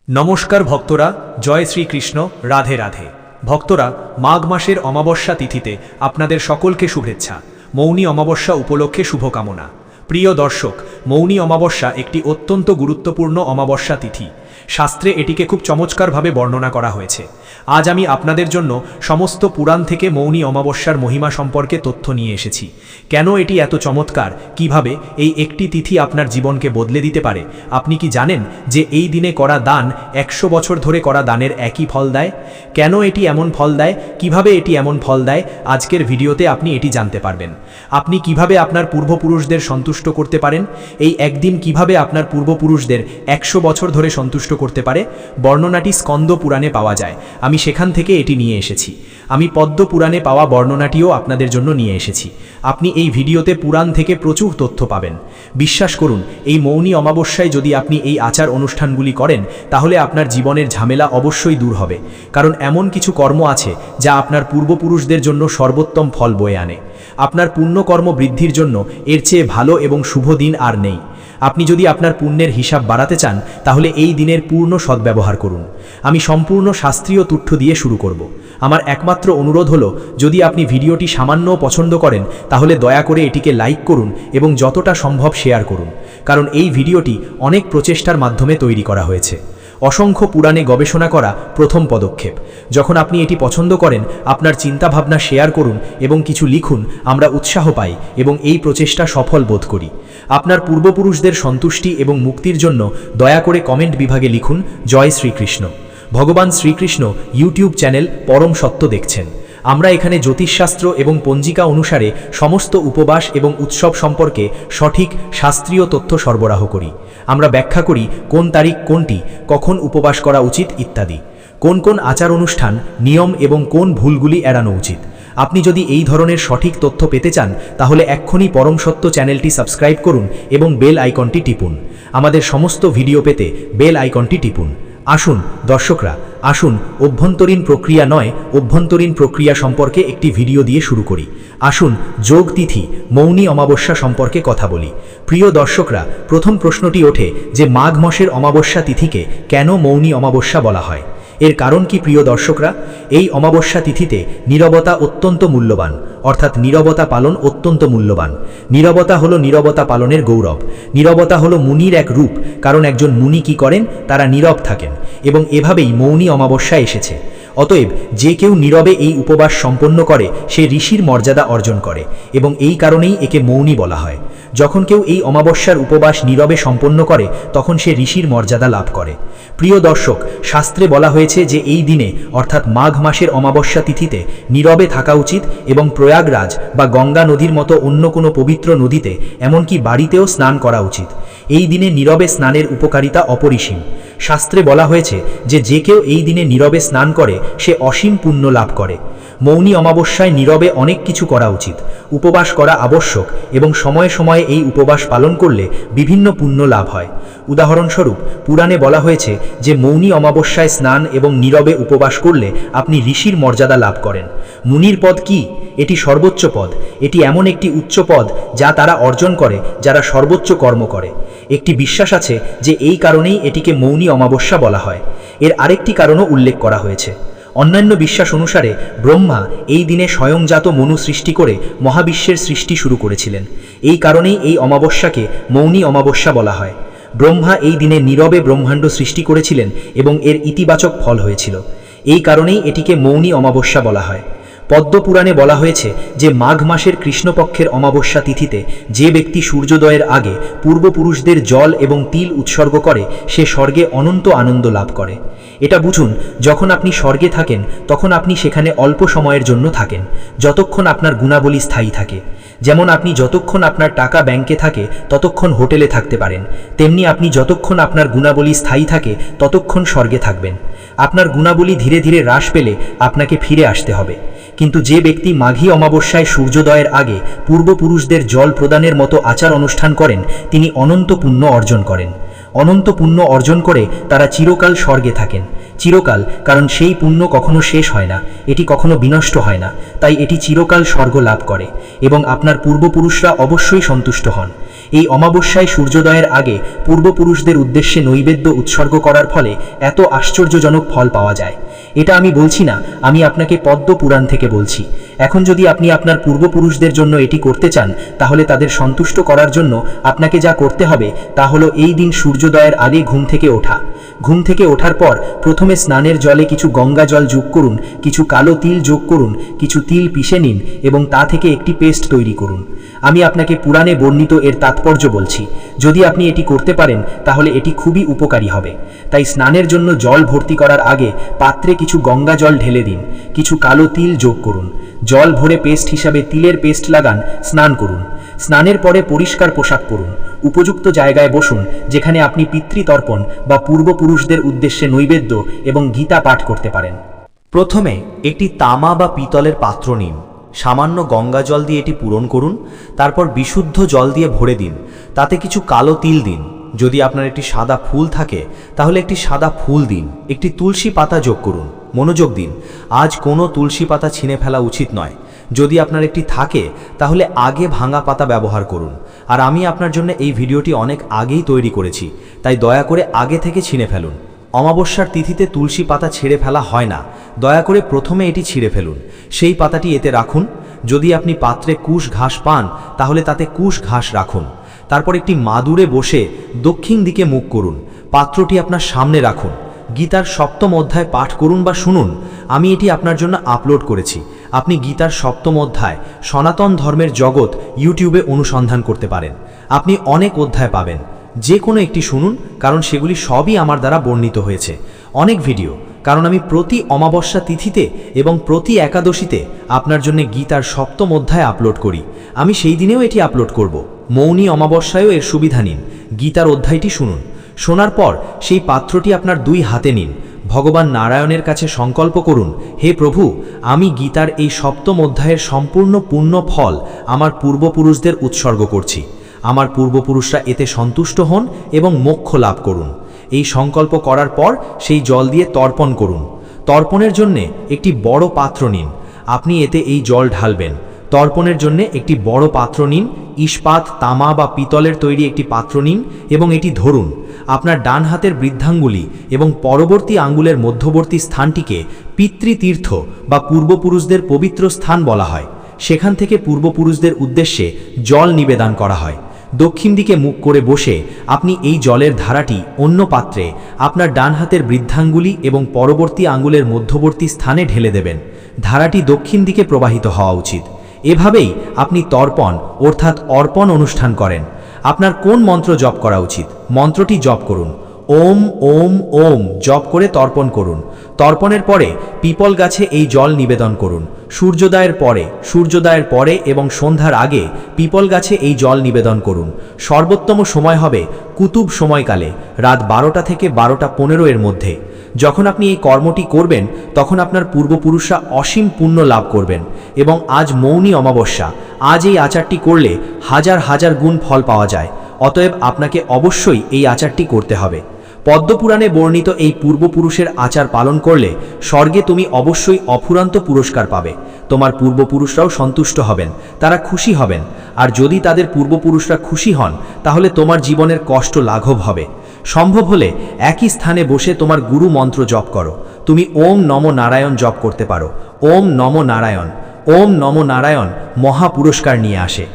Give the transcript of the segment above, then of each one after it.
নমস্কার ভক্তরা, জয় শ্রীকৃষ্ণ, রাধে রাধে। ভক্তরা, মাঘ মাসের অমাবস্যা তিথিতে আপনাদের সকলকে শুভেচ্ছা। মৌনী অমাবস্যা উপলক্ষে শুভকামনা। প্রিয় দর্শক, মৌনী অমাবস্যা একটি অত্যন্ত গুরুত্বপূর্ণ অমাবস্যা তিথি। শাস্ত্রে এটিকে খুব চমৎকারভাবে বর্ণনা করা হয়েছে। আজ আমি আপনাদের জন্য সমস্ত পুরাণ থেকে মৌনী অমাবস্যার মহিমা সম্পর্কে তথ্য নিয়ে এসেছি। কেন এটি এত চমৎকার, কিভাবে এই একটি তিথি আপনার জীবনকে বদলে দিতে পারে। আপনি কি জানেন যে এই দিনে করা দান 100 বছর ধরে করা দানের একই ফল দেয়? কেন এটি এমন ফল দেয়, কিভাবে এটি এমন ফল দেয়, আজকের ভিডিওতে আপনি এটি জানতে পারবেন। আপনি কিভাবে আপনার পূর্বপুরুষদের সন্তুষ্ট করতে পারেন, এই একদিন কিভাবে আপনার পূর্বপুরুষদের 100 বছর ধরে সন্তুষ্ট করতে পারে, বর্ণনাটি স্কন্দ পুরাণে পাওয়া যায়। আমি সেখান থেকে এটি নিয়ে এসেছি। আমি পদ্ম পুরাণে পাওয়া বর্ণনাটিও আপনাদের জন্য নিয়ে এসেছি। আপনি এই ভিডিওতে পুরাণ থেকে প্রচুর তথ্য পাবেন। বিশ্বাস করুন, এই মৌনী অমাবস্যায় যদি আপনি এই আচার অনুষ্ঠানগুলি করেন, তাহলে আপনার জীবনের ঝামেলা অবশ্যই দূর হবে। কারণ এমন কিছু কর্ম আছে যা আপনার পূর্বপুরুষদের জন্য সর্বোত্তম ফল বয়ে আনে। আপনার পুণ্যকর্ম বৃদ্ধির জন্য এর চেয়ে ভালো এবং শুভ দিন আর নেই। আপনি যদি আপনার পুণ্যের হিসাব বাড়াতে চান, তাহলে এই দিনের পূর্ণ সদ্ব্যবহার করুন। আমি সম্পূর্ণ শাস্ত্রীয় তথ্য দিয়ে শুরু করব। আমার একমাত্র অনুরোধ হলো, যদি আপনি ভিডিওটি সামান্যও পছন্দ করেন, তাহলে দয়া করে এটিকে লাইক করুন এবং যতটা সম্ভব শেয়ার করুন। কারণ এই ভিডিওটি অনেক প্রচেষ্টার মাধ্যমে তৈরি করা হয়েছে। অসংখ্য পুরাণে গবেষণা করা প্রথম পদক্ষেপ। যখন আপনি এটি পছন্দ করেন, আপনার চিন্তাভাবনা শেয়ার করুন এবং কিছু লিখুন। আমরা উৎসাহ পাই এবং এই প্রচেষ্টা সফল বোধ করি। আপনার পূর্বপুরুষদের সন্তুষ্টি এবং মুক্তির জন্য দয়া করে কমেন্ট বিভাগে লিখুন, জয় শ্রীকৃষ্ণ। ভগবান শ্রীকৃষ্ণ ইউটিউব চ্যানেল পরম সত্য দেখছেন। আমরা এখানে জ্যোতিষশাস্ত্র এবং পঞ্জিকা অনুসারে সমস্ত উপবাস এবং উৎসব সম্পর্কে সঠিক শাস্ত্রীয় তথ্য সরবরাহ করি। আমরা ব্যাখ্যা করি কোন তারিখ কোনটি, কখন উপবাস করা উচিত ইত্যাদি, কোন কোন আচার অনুষ্ঠান, নিয়ম এবং কোন ভুলগুলি এড়ানো উচিত। আপনি যদি এই ধরনের সঠিক তথ্য পেতে চান, তাহলে এক্ষুনি পরম সত্য চ্যানেলটি সাবস্ক্রাইব করুন এবং বেল আইকনটি টিপুন। আমাদের সমস্ত ভিডিও পেতে বেল আইকনটি টিপুন। আসুন দর্শকরা, আসুন অভ্যন্তরীণ প্রক্রিয়া নয়, অভ্যন্তরীণ প্রক্রিয়া সম্পর্কে একটি ভিডিও দিয়ে শুরু করি। আসুন যোগ তিথি মৌনী অমাবস্যা সম্পর্কে কথা বলি। প্রিয় দর্শকরা, প্রথম প্রশ্নটি ওঠে যে মাঘ মাসের অমাবস্যা তিথিকে কেন মৌনী অমাবস্যা বলা হয়। এর কারণ কি প্রিয় দর্শকরা? এই অমাবস্যা তিথিতে নীরবতা অত্যন্ত মূল্যবান, অর্থাৎ নীরবতা পালন অত্যন্ত মূল্যবান। নীরবতা হলো নীরবতা পালনের গৌরব। নীরবতা হলো মুনির এক রূপ, কারণ একজন মুনি কি করেন, তারা নীরব থাকেন, এবং এভাবেই মৌনী অমাবস্যা এসেছে। অতএব যে কেউ নীরবে এই উপবাস সম্পন্ন করে, সে ঋষির মর্যাদা অর্জন করে, এবং এই কারণেই একে মৌনী বলা হয়। যখন কেউ এই অমাবস্যার উপবাস নীরবে সম্পন্ন করে, তখন সে ঋষির মর্যাদা লাভ করে। প্রিয় দর্শক, শাস্ত্রে বলা হয়েছে যে এই দিনে, অর্থাৎ মাঘ মাসের অমাবস্যা তিথিতে নীরবে থাকা উচিত এবং প্রয়াগরাজ বা গঙ্গা নদীর মতো অন্য কোনো পবিত্র নদীতে, এমনকি বাড়িতেও স্নান করা উচিত। এই দিনে নীরবে স্নানের উপকারিতা অপরিসীম। শাস্ত্রে বলা হয়েছে যে কেউ এই দিনে নীরবে স্নান করে, সে অসীম পুণ্য লাভ করে। মৌনী অমাবস্যায় নীরবে অনেক কিছু করা উচিত। উপবাস করা আবশ্যক এবং সময়ে সময়ে এই উপবাস পালন করলে বিভিন্ন পুণ্য লাভ হয়। উদাহরণস্বরূপ, পুরাণে বলা হয়েছে যে মৌনী অমাবস্যায় স্নান এবং নীরবে উপবাস করলে আপনি ঋষির মর্যাদা লাভ করেন। মুনির পদ কি? এটি সর্বোচ্চ পদ। এটি এমন একটি উচ্চ পদ যা তারা অর্জন করে যারা সর্বোচ্চ কর্ম করে। একটি বিশ্বাস আছে যে এই কারণেই এটিকে মৌনী অমাবস্যা বলা হয়। এর আরেকটি কারণও উল্লেখ করা হয়েছে। অন্যান্য বিশ্বাস অনুসারে ব্রহ্মা এই দিনে স্বয়ংজাত মনু সৃষ্টি করে মহাবিশ্বের সৃষ্টি শুরু করেছিলেন। এই কারণেই এই অমাবস্যাকে মৌনী অমাবস্যা বলা হয়। ব্রহ্মা এই দিনে নীরবে ব্রহ্মাণ্ড সৃষ্টি করেছিলেন এবং এর ইতিবাচক ফল হয়েছিল। এই কারণেই এটিকে মৌনী অমাবস্যা বলা হয়। পদ্মপুরাণে বলা হয়েছে যে মাঘ মাসের কৃষ্ণপক্ষের অমাবস্যা তিথিতে যে ব্যক্তি সূর্যোদয়ের আগে পূর্বপুরুষদের জল এবং তিল উৎসর্গ করে, সে স্বর্গে অনন্ত আনন্দ লাভ করে। এটা বুঝুন, যখন আপনি স্বর্গে থাকেন, তখন আপনি সেখানে অল্প সময়ের জন্য থাকেন, যতক্ষণ আপনার গুণাবলী স্থায়ী থাকে। যেমন আপনি যতক্ষণ আপনার টাকা ব্যাংকে থাকে, ততক্ষণ হোটেলে থাকতে পারেন, তেমনি আপনি যতক্ষণ আপনার গুণাবলী স্থায়ী থাকে, ততক্ষণ স্বর্গে থাকবেন। আপনার গুণাবলী ধীরে ধীরে হ্রাস পেলে আপনাকে ফিরে আসতে হবে। কিন্তু যে ব্যক্তি মাঘী অমাবস্যায় সূর্যোদয়ের আগে পূর্বপুরুষদের জল প্রদানের মতো আচার অনুষ্ঠান করেন, তিনি অনন্ত পুণ্য অর্জন করেন। অনন্ত পুণ্য অর্জন করে তারা চিরকাল স্বর্গে থাকেন। চিরকাল, কারণ সেই পুণ্য কখনো শেষ হয় না, এটি কখনো বিনষ্ট হয় না, তাই এটি চিরকাল স্বর্গ লাভ করে এবং আপনার পূর্বপুরুষরা অবশ্যই সন্তুষ্ট হন। এই অমাবস্যায় সূর্যোদয়ের আগে পূর্বপুরুষদের উদ্দেশ্যে নৈবেদ্য উৎসর্গ করার ফলে এত আশ্চর্যজনক ফল পাওয়া যায়। এটা আমি বলছি না, আমি আপনাকে পদ্ম পুরাণ থেকে বলছি। এখন যদি আপনি আপনার পূর্বপুরুষদের জন্য এটি করতে চান, তাহলে তাদের সন্তুষ্ট করার জন্য আপনাকে যা করতে হবে তা হলো এই দিন সূর্যোদয়ের আগে ঘুম থেকে ওঠা। ঘুম থেকে ওঠার পর প্রথমে স্নানের জলে কিছু গঙ্গা জল যোগ করুন, কিছু কালো তিল যোগ করুন, কিছু তিল পিষে নিন এবং তা থেকে একটি পেস্ট তৈরি করুন। আমি আপনাকে পুরাণে বর্ণিত এর তাৎপর্য বলছি। যদি আপনি এটি করতে পারেন তাহলে এটি খুবই উপকারী হবে। তাই স্নানের জন্য জল ভর্তি করার আগে পাত্রে কিছু গঙ্গা জল ঢেলে দিন, কিছু কালো তিল যোগ করুন, জল ভরে পেস্ট হিসাবে তিলের পেস্ট লাগান, স্নান করুন। স্নানের পরে পরিষ্কার পোশাক পরুন, উপযুক্ত জায়গায় বসুন যেখানে আপনি পিতৃতর্পণ বা পূর্বপুরুষদের উদ্দেশ্যে নৈবেদ্য এবং গীতা পাঠ করতে পারেন। প্রথমে একটি তামা বা পিতলের পাত্র নিন, সামান্য গঙ্গা জল দিয়ে এটি পূরণ করুন, তারপর বিশুদ্ধ জল দিয়ে ভরে দিন, তাতে কিছু কালো তিল দিন। যদি আপনার একটি সাদা ফুল থাকে তাহলে একটি সাদা ফুল দিন, একটি তুলসী পাতা যোগ করুন। মনোযোগ দিন, আজ কোনো তুলসী পাতা ছিঁড়ে ফেলা উচিত নয়। যদি আপনার একটি থাকে তাহলে আগে ভাঙা পাতা ব্যবহার করুন। আর আমি আপনার জন্য এই ভিডিওটি অনেক আগেই তৈরি করেছি, তাই দয়া করে আগে থেকে ছিঁড়ে ফেলুন। অমাবস্যার তিথিতে তুলসী পাতা ছিঁড়ে ফেলা হয় না, দয়া করে প্রথমে এটি ছিঁড়ে ফেলুন, সেই পাতাটি এতে রাখুন। যদি আপনি পাত্রে কুশ ঘাস পান তাহলে তাতে কুশ ঘাস রাখুন। তারপর একটি মাদুরে বসে দক্ষিণ দিকে মুখ করুন, পাত্রটি আপনার সামনে রাখুন। গীতার সপ্তম অধ্যায় পাঠ করুন বা শুনুন, আমি এটি আপনার জন্য আপলোড করেছি। আপনি গীতার সপ্তম অধ্যায় সনাতন ধর্মের জগৎ ইউটিউবে অনুসন্ধান করতে পারেন। আপনি অনেক অধ্যায় পাবেন, যে কোনো একটি শুনুন, কারণ সেগুলি সবই আমার দ্বারা বর্ণিত হয়েছে। অনেক ভিডিও, কারণ আমি প্রতি অমাবস্যা তিথিতে এবং প্রতি একাদশীতে আপনার জন্য গীতার সপ্তম অধ্যায় আপলোড করি। আমি সেই দিনেও এটি আপলোড করব। মৌনী অমাবস্যায়ও এর সুবিধা নিন, গীতার অধ্যায়টি শুনুন। শোনার পর সেই পাত্রটি আপনার দুই হাতে নিন, ভগবান নারায়ণের কাছে সংকল্প করুন, হে প্রভু, আমি গীতার এই সপ্তম অধ্যায়ের সম্পূর্ণ পুণ্য ফল আমার পূর্বপুরুষদের উৎসর্গ করছি। আমার পূর্বপুরুষরা এতে সন্তুষ্ট হন এবং মোক্ষ লাভ করুন। এই সংকল্প করার পর সেই জল দিয়ে তর্পণ করুন। তর্পণের জন্যে একটি বড় পাত্র নিন, আপনি এতে এই জল ঢালবেন। তর্পণের জন্য একটি বড় পাত্র নিন, ইস্পাত, তামা বা পিতলের তৈরি একটি পাত্র নিন এবং এটি ধরুন। আপনার ডান হাতের বৃদ্ধাঙ্গুলি এবং পরবর্তী আঙ্গুলের মধ্যবর্তী স্থানটিকে পিতৃতীর্থ বা পূর্বপুরুষদের পবিত্র স্থান বলা হয়। সেখান থেকে পূর্বপুরুষদের উদ্দেশ্যে জল নিবেদন করা হয়। দক্ষিণ দিকে মুখ করে বসে আপনি এই জলের ধারাটি অন্য পাত্রে আপনার ডান হাতের বৃদ্ধাঙ্গুলি এবং পরবর্তী আঙ্গুলের মধ্যবর্তী স্থানে ঢেলে দেবেন। ধারাটি দক্ষিণ দিকে প্রবাহিত হওয়া উচিত। এভাবেই আপনি তর্পণ অর্থাৎ অর্পণ অনুষ্ঠান করেন। আপনার কোন মন্ত্র জপ করা উচিত? মন্ত্রটি জপ করুন, ওম ওম ওম জপ করে তর্পণ করুন। তর্পণের পরে পিপল গাছে এই জল নিবেদন করুন। সূর্যোদয়ের পরে এবং সন্ধ্যার আগে পিপল গাছে এই জল নিবেদন করুন। সর্বোত্তম সময় হবে কুতুব সময়কালে, রাত 12টা থেকে 12টা 15 এর মধ্যে। যখন আপনি এই কর্মটি করবেন তখন আপনার পূর্বপুরুষরা অসীম পুণ্য লাভ করবেন। এবং আজ মৌনী অমাবস্যা, আজ এই আচারটি করলে হাজার হাজার গুণ ফল পাওয়া যায়। অতএব আপনাকে অবশ্যই এই আচারটি করতে হবে। পদ্মপুরাণে বর্ণিত এই পূর্বপুরুষের আচার পালন করলে স্বর্গে তুমি অবশ্যই অফুরন্ত পুরস্কার পাবে। তোমার পূর্বপুরুষরাও সন্তুষ্ট হবেন, তারা খুশি হবেন। আর যদি তাদের পূর্বপুরুষরা খুশি হন তাহলে তোমার জীবনের কষ্ট লাঘব হবে। সম্ভব হলে একই স্থানে বসে তোমার গুরু মন্ত্র জপ করো। তুমি ওম নমো নারায়ণ জপ করতে পারো। ওম নমো নারায়ণ, ওম নমো নারায়ণ মহা পুরস্কার নিয়ে আসে।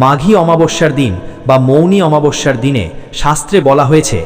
মাঘী অমাবস্যার দিন বা মৌনী অমাবস্যার দিনে শাস্ত্রে বলা হয়েছে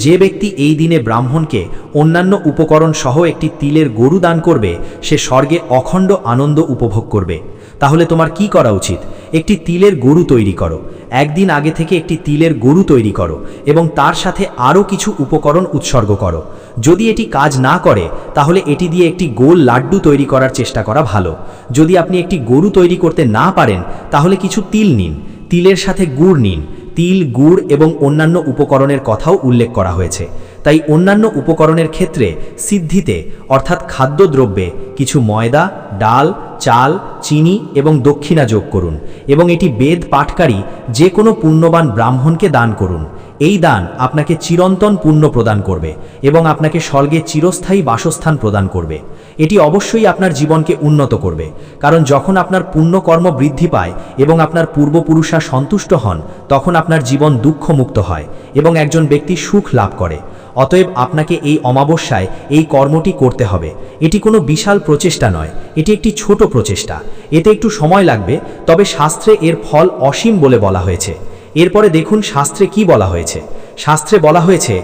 যে ব্যক্তি এই দিনে ব্রাহ্মণকে অন্যান্য উপকরণ সহ একটি তিলের গরু দান করবে সে স্বর্গে অখণ্ড আনন্দ উপভোগ করবে। তাহলে তোমার কি করা উচিত? একটি তিলের গরু তৈরি করো। একদিন আগে থেকে একটি তিলের গরু তৈরি করো এবং তার সাথে আরও কিছু উপকরণ উৎসর্গ করো। যদি এটি কাজ না করে তাহলে এটি দিয়ে একটি গোল লাড্ডু তৈরি করার চেষ্টা করা ভালো। যদি আপনি একটি গরু তৈরি করতে না পারেন তাহলে কিছু তিল নিন, তিলের সাথে গুড় নিন। তিল, গুড় এবং অন্যান্য উপকরণের কথাও উল্লেখ করা হয়েছে। তাই অন্যান্য উপকরণের ক্ষেত্রে সিদ্ধিতে অর্থাৎ খাদ্যদ্রব্যে কিছু ময়দা, ডাল, চাল, চিনি এবং দক্ষিণা যোগ করুন এবং এটি বেদ পাঠকারী যে কোনো পুণ্যবান ব্রাহ্মণকে দান করুন। এই দান আপনাকে চিরন্তন পুণ্য প্রদান করবে এবং আপনাকে স্বর্গে চিরস্থায়ী বাসস্থান প্রদান করবে। এটি অবশ্যই আপনার জীবনকে উন্নত করবে, কারণ যখন আপনার পুণ্যকর্ম বৃদ্ধি পায় এবং আপনার পূর্বপুরুষরা সন্তুষ্ট হন, তখন আপনার জীবন দুঃখমুক্ত হয় এবং একজন ব্যক্তি সুখ লাভ করে। অতএব আপনাকে এই অমাবস্যায় এই কর্মটি করতে হবে। এটি কোনো বিশাল প্রচেষ্টা নয়, এটি একটি ছোট প্রচেষ্টা। এতে একটু সময় লাগবে, তবে শাস্ত্রে এর ফল অসীম বলে বলা হয়েছে। এরপরে দেখুন শাস্ত্রে কি বলা হয়েছে। শাস্ত্রে বলা হয়েছে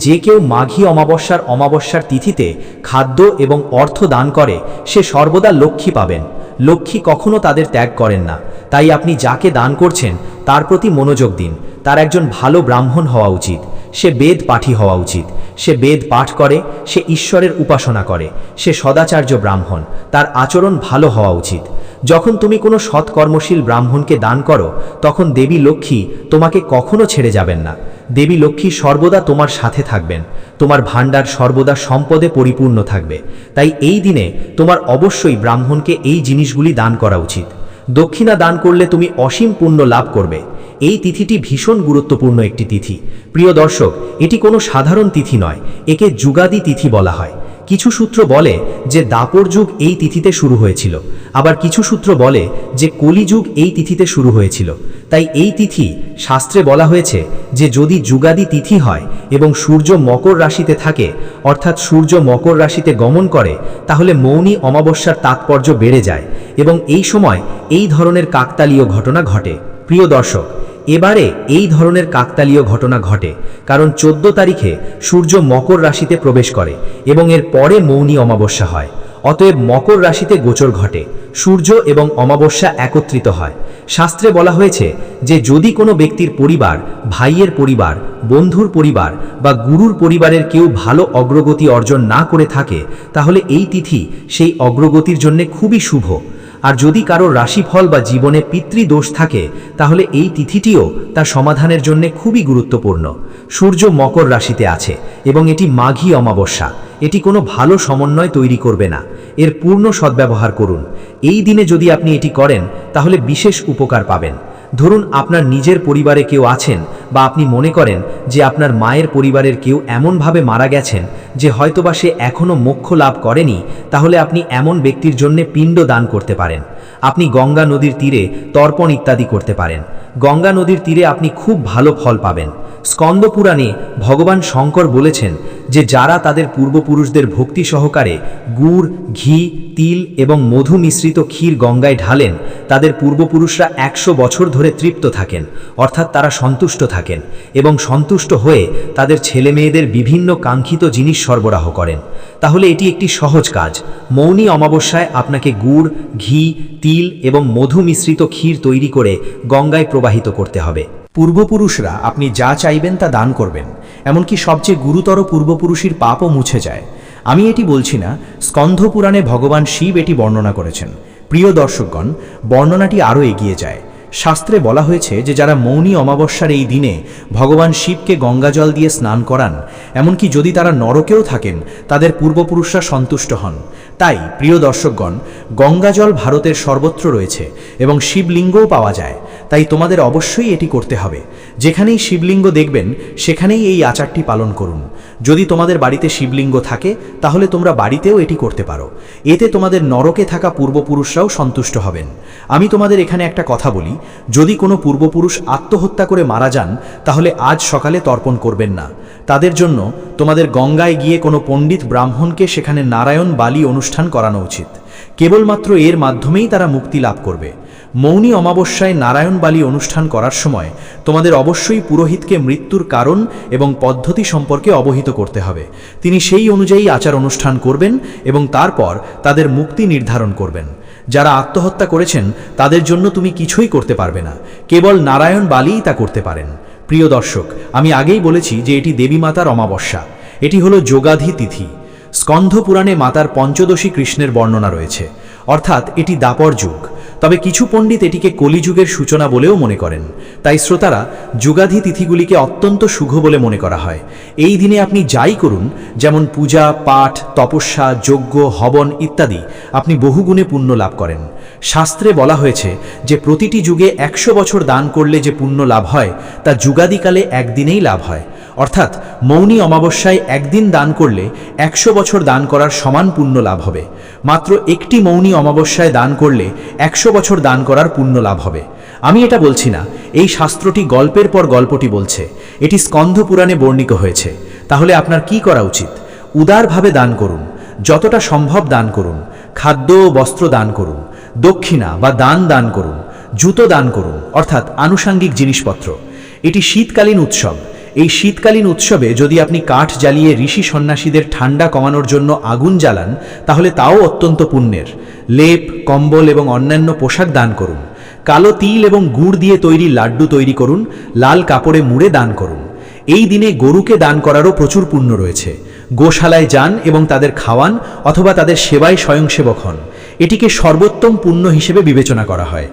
যে কেউ মাঘী অমাবস্যার তিথিতে খাদ্য এবং অর্থ দান করে সে সর্বদা লক্ষ্মী পাবেন। লক্ষ্মী কখনো তাদের ত্যাগ করেন না। তাই আপনি যাকে দান করছেন তার প্রতি মনোযোগ দিন। তার একজন ভালো ব্রাহ্মণ হওয়া উচিত, সে বেদ পাঠী হওয়া উচিত, সে বেদ পাঠ করে, সে ঈশ্বরের উপাসনা করে, সে সদাচার্য ব্রাহ্মণ, তার আচরণ ভালো হওয়া উচিত। যখন তুমি কোনো সৎকর্মশীল ব্রাহ্মণকে দান করো, তখন দেবী লক্ষ্মী তোমাকে কখনো ছেড়ে যাবেন না। দেবী লক্ষ্মী সর্বদা তোমার সাথে থাকবেন, তোমার ভাণ্ডার সর্বদা সম্পদে পরিপূর্ণ থাকবে। তাই এই দিনে তোমার অবশ্যই ব্রাহ্মণকে এই জিনিসগুলি দান করা উচিত। দক্ষিণা দান করলে তুমি অসীম পুণ্য লাভ করবে। এই তিথিটি ভীষণ গুরুত্বপূর্ণ একটি তিথি। প্রিয় দর্শক, এটি কোনো সাধারণ তিথি নয়, একে যুগাদি তিথি বলা হয়। কিছু সূত্র বলে যে দাপর যুগ এই তিথিতে শুরু হয়েছিল, আবার কিছু সূত্র বলে যে কলিযুগ এই তিথিতে শুরু হয়েছিল। তাই এই তিথি শাস্ত্রে বলা হয়েছে যে যদি যুগাদি তিথি হয় এবং সূর্য মকর রাশিতে থাকে, অর্থাৎ সূর্য মকর রাশিতে গমন করে, তাহলে মৌনী অমাবস্যার তাৎপর্য বেড়ে যায় এবং এই সময় এই ধরনের কাকতালীয় ঘটনা ঘটে। প্রিয় দর্শক, এবারে এই ধরনের কাকতালীয় ঘটনা ঘটে কারণ 14 তারিখে সূর্য মকর রাশিতে প্রবেশ করে এবং এর পরে মৌনী অমাবস্যা হয়। অতএব মকর রাশিতে গোচর ঘটে, সূর্য এবং অমাবস্যা একত্রিত হয়। শাস্ত্রে বলা হয়েছে যে যদি কোনো ব্যক্তির পরিবার, ভাইয়ের পরিবার, বন্ধুর পরিবার বা গুরুর পরিবারের কেউ ভালো অগ্রগতি অর্জন না করে থাকে, তাহলে এই তিথি সেই অগ্রগতির জন্য খুবই শুভ। আর যদি কারো রাশিফল বা জীবনে পিতৃদোষ থাকে, তাহলে এই তিথিটিও তার সমাধানের জন্য খুবই গুরুত্বপূর্ণ। সূর্য মকর রাশিতে আছে এবং এটি মাঘী অমাবস্যা। এটি কোনো ভালো সমন্বয় তৈরি করবে না। এর পূর্ণ সদ্ব্যবহার করুন। এই দিনে যদি আপনি এটি করেন, তাহলে বিশেষ উপকার পাবেন। ধরুন আপনার নিজের পরিবারে কেউ আছেন বা আপনি মনে করেন যে আপনার মায়ের পরিবারের কেউ এমনভাবে মারা গেছেন যে হয়তোবা সে এখনও মোক্ষ লাভ করেনি, তাহলে আপনি এমন ব্যক্তির জন্য পিণ্ড দান করতে পারেন। আপনি গঙ্গা নদীর তীরে তর্পণ ইত্যাদি করতে পারেন। গঙ্গা নদীর তীরে আপনি খুব ভালো ফল পাবেন। স্কন্দ পুরাণে ভগবান শঙ্কর বলেছেন যে যারা তাদের পূর্বপুরুষদের ভক্তি সহকারে গুড়, ঘি, তিল এবং মধু মিশ্রিত ক্ষীর গঙ্গায় ঢালেন, তাদের পূর্বপুরুষরা 100 বছর ধরে তৃপ্ত থাকেন, অর্থাৎ তারা সন্তুষ্ট থাকেন এবং সন্তুষ্ট হয়ে তাদের ছেলে মেয়েদের বিভিন্ন কাঙ্ক্ষিত জিনিস সরবরাহ করেন। তাহলে এটি একটি সহজ কাজ। মৌনী অমাবস্যায় আপনাকে গুড়, ঘি, তিল এবং মধু মিশ্রিত ক্ষীর তৈরি করে গঙ্গায় প্রবাহিত করতে হবে। পূর্বপুরুষরা আপনি যা চাইবেন তা দান করবেন, এমনকি সবচেয়ে গুরুতর পূর্বপুরুষের পাপও মুছে যায়। আমি এটি বলছি না, স্কন্ধ পুরাণে ভগবান শিব এটি বর্ণনা করেছেন। প্রিয় দর্শকগণ, বর্ণনাটি আরও এগিয়ে যায়। শাস্ত্রে বলা হয়েছে যে যারা মৌনী অমাবস্যার এই দিনে ভগবান শিবকে গঙ্গাজল দিয়ে স্নান করান, এমনকি যদি তারা নরকেও থাকেন, তাদের পূর্বপুরুষরা সন্তুষ্ট হন। তাই প্রিয় দর্শকগণ, গঙ্গাজল ভারতের সর্বত্র রয়েছে এবং শিবলিঙ্গও পাওয়া যায়। তাই তোমাদের অবশ্যই এটি করতে হবে। যেখানেই শিবলিঙ্গ দেখবেন সেখানেই এই আচারটি পালন করুন। যদি তোমাদের বাড়িতে শিবলিঙ্গ থাকে, তাহলে তোমরা বাড়িতেও এটি করতে পারো। এতে তোমাদের নরকে থাকা পূর্বপুরুষরাও সন্তুষ্ট হবেন। আমি তোমাদের এখানে একটা কথা বলি, যদি কোনো পূর্বপুরুষ আত্মহত্যা করে মারা যান, তাহলে আজ সকালে তর্পণ করবেন না। তাদের জন্য তোমাদের গঙ্গায় গিয়ে কোনো পণ্ডিত ব্রাহ্মণকে সেখানে নারায়ণ বালি অনুষ্ঠান করানো উচিত। কেবলমাত্র এর মাধ্যমেই তারা মুক্তি লাভ করবে। মৌনী অমাবস্যায় নারায়ণ বালি অনুষ্ঠান করার সময় তোমাদের অবশ্যই পুরোহিতকে মৃত্যুর কারণ এবং পদ্ধতি সম্পর্কে অবহিত করতে হবে। তিনি সেই অনুযায়ী আচার অনুষ্ঠান করবেন এবং তারপর তাদের মুক্তি নির্ধারণ করবেন। যারা আত্মহত্যা করেছেন তাদের জন্য তুমি কিছুই করতে পারবে না, কেবল নারায়ণ বালিই তা করতে পারেন। প্রিয় দর্শক, আমি আগেই বলেছি যে এটি দেবী মাতার অমাবস্যা। এটি হলো যোগাধি তিথি। স্কন্ধ পুরাণে মাতার পঞ্চদশী কৃষ্ণের বর্ণনা রয়েছে, অর্থাৎ এটি দাপর যুগ। তবে কিছু পণ্ডিত এটিকে কলিযুগের সূচনা বলেও মনে করেন। তাই শ্রোতারা, যুগাধি তিথিগুলিকে অত্যন্ত শুভ বলে মনে করা হয়। এই দিনে আপনি যাই করুন, যেমন পূজা, পাঠ, তপস্যা, যজ্ঞ, হবন ইত্যাদি, আপনি বহুগুণে পুণ্য লাভ করেন। শাস্ত্রে বলা হয়েছে যে প্রতিটি যুগে 100 বছর দান করলে যে পুণ্য লাভ হয় তা যুগাদিকালে একদিনেই লাভ হয়। অর্থাৎ মৌনী অমাবস্যায় একদিন দান করলে 100 বছর দান করার সমান পুণ্য লাভ হবে। মাত্র একটি মৌনী অমাবস্যায় দান করলে 100 বছর দান করার পুণ্য লাভ হবে। আমি এটা বলছি না, এই শাস্ত্রটি গল্পের পর গল্পটি বলছে, এটি স্কন্ধ পুরাণে বর্ণিত হয়েছে। তাহলে আপনার কি করা উচিত? উদারভাবে দান করুন, যতটা সম্ভব দান করুন, খাদ্য ও বস্ত্র দান করুন, দক্ষিণা বা দান করুন, জুতো দান করুন, অর্থাৎ আনুষাঙ্গিক জিনিসপত্র। এটি শীতকালীন উৎসব। এই শীতকালীন উৎসবে যদি আপনি কাঠ জ্বালিয়ে ঋষি সন্ন্যাসীদের ঠান্ডা কমানোর জন্য আগুন জ্বালান, তাহলে তাও অত্যন্ত পুণ্যের। লেপ, কম্বল এবং অন্যান্য পোশাক দান করুন। কালো তিল এবং গুড় দিয়ে তৈরি লাড্ডু তৈরি করুন, লাল কাপড়ে মুড়ে দান করুন। এই দিনে গরুকে দান করারও প্রচুর পুণ্য রয়েছে। গোশালায় যান এবং তাদের খাওয়ান অথবা তাদের সেবায় স্বয়ংসেবক হন। এটিকে সর্বোত্তম পুণ্য হিসেবে বিবেচনা করা হয়।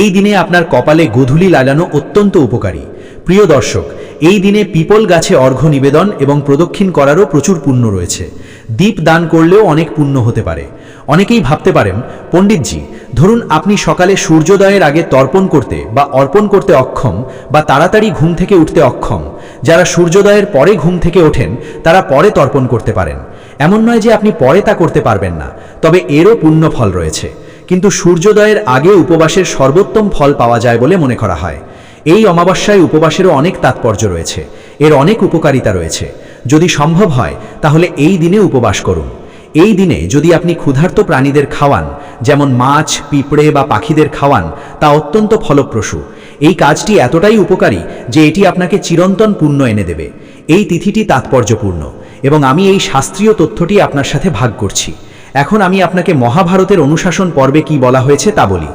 এই দিনে আপনার কপালে গোধূলি লাগানো অত্যন্ত উপকারী। প্রিয় দর্শক, এই দিনে পিপল গাছে অর্ঘ্য নিবেদন এবং প্রদক্ষিণ করারও প্রচুর পুণ্য রয়েছে। দীপ দান করলেও অনেক পুণ্য হতে পারে। অনেকেই ভাবতে পারেন, পণ্ডিতজি, ধরুন আপনি সকালে সূর্যোদয়ের আগে তর্পণ করতে বা অর্পণ করতে অক্ষম, বা তাড়াতাড়ি ঘুম থেকে উঠতে অক্ষম। যারা সূর্যোদয়ের পরে ঘুম থেকে ওঠেন তারা পরে তর্পণ করতে পারেন। এমন নয় যে আপনি পরে তা করতে পারবেন না, তবে এরও পুণ্য ফল রয়েছে। কিন্তু সূর্যোদয়ের আগে উপবাসের সর্বোত্তম ফল পাওয়া যায় বলে মনে করা হয়। এই অমাবস্যায় উপবাসেরও অনেক তাৎপর্য রয়েছে, এর অনেক উপকারিতা রয়েছে। যদি সম্ভব হয় তাহলে এই দিনে উপবাস করুন। এই দিনে যদি আপনি ক্ষুধার্ত প্রাণীদের খাওয়ান, যেমন মাছ, পিঁপড়ে বা পাখিদের খাওয়ান, তা অত্যন্ত ফলপ্রসূ। এই কাজটি এতটাই উপকারী যে এটি আপনাকে চিরন্তন পুণ্য এনে দেবে। এই তিথিটি তাৎপর্যপূর্ণ এবং আমি এই শাস্ত্রীয় তথ্যটি আপনার সাথে ভাগ করছি। এখন আমি আপনাকে মহাভারতের অনুশাসন পর্বে কি বলা হয়েছে তা বলি।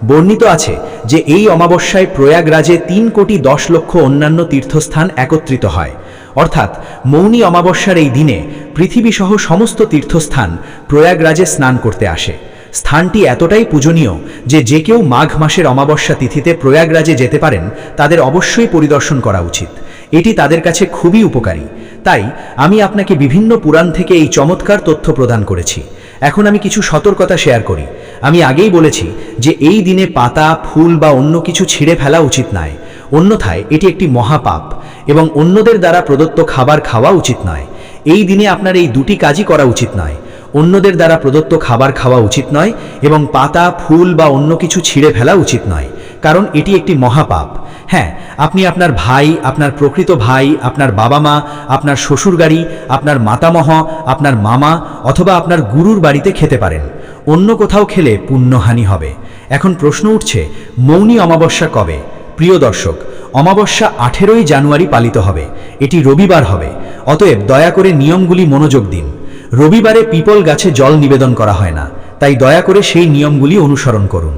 বর্ণিত আছে যে এই অমাবস্যায় প্রয়াগরাজে 3,10,00,000 অন্যান্য তীর্থস্থান একত্রিত হয়। অর্থাৎ মৌনী অমাবস্যার এই দিনে পৃথিবীসহ সমস্ত তীর্থস্থান প্রয়াগরাজে স্নান করতে আসে। স্থানটি এতটাই পূজনীয় যে যে কেউ মাঘ মাসের অমাবস্যা তিথিতে প্রয়াগরাজে যেতে পারেন, তাদের অবশ্যই পরিদর্শন করা উচিত। এটি তাদের কাছে খুবই উপকারী। তাই আমি আপনাকে বিভিন্ন পুরাণ থেকে এই চমৎকার তথ্য প্রদান করেছি। এখন আমি কিছু সতর্কতা শেয়ার করি। আমি আগেই বলেছি যে এই দিনে পাতা, ফুল বা অন্য কিছু ছিঁড়ে ফেলা উচিত নয়, অন্যথায় এটি একটি মহাপাপ। এবং অন্যদের দ্বারা প্রদত্ত খাবার খাওয়া উচিত নয়। এই দিনে আপনার এই দুটি কাজই করা উচিত নয়। অন্যদের দ্বারা প্রদত্ত খাবার খাওয়া উচিত নয় এবং পাতা, ফুল বা অন্য কিছু ছিঁড়ে ফেলা উচিত নয়, কারণ এটি একটি মহাপাপ। হ্যাঁ, আপনি আপনার ভাই, আপনার প্রকৃত ভাই, আপনার বাবা মা, আপনার শ্বশুরবাড়ি, আপনার মাতামহ, আপনার মামা অথবা আপনার গুরুর বাড়িতে খেতে পারেন। অন্য কোথাও খেলে পুণ্যহানি হবে। এখন প্রশ্ন উঠছে, মৌনী অমাবস্যা কবে? প্রিয় দর্শক, অমাবস্যা 18ই জানুয়ারি পালিত হবে। এটি রবিবার হবে। অতএব দয়া করে নিয়মগুলি মনোযোগ দিন। রবিবারে পিপল গাছে জল নিবেদন করা হয় না, তাই দয়া করে সেই নিয়মগুলি অনুসরণ করুন।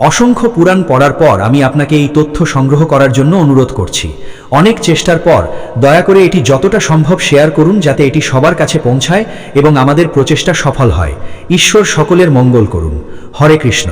অসংখ্য পুরাণ পড়ার পর আমি আপনাকে এই তথ্য সংগ্রহ করার জন্য অনুরোধ করছি। অনেক চেষ্টার পর দয়া করে এটি যতটা সম্ভব শেয়ার করুন, যাতে এটি সবার কাছে পৌঁছায় এবং আমাদের প্রচেষ্টা সফল হয়। ঈশ্বর সকলের মঙ্গল করুন। হরে কৃষ্ণ।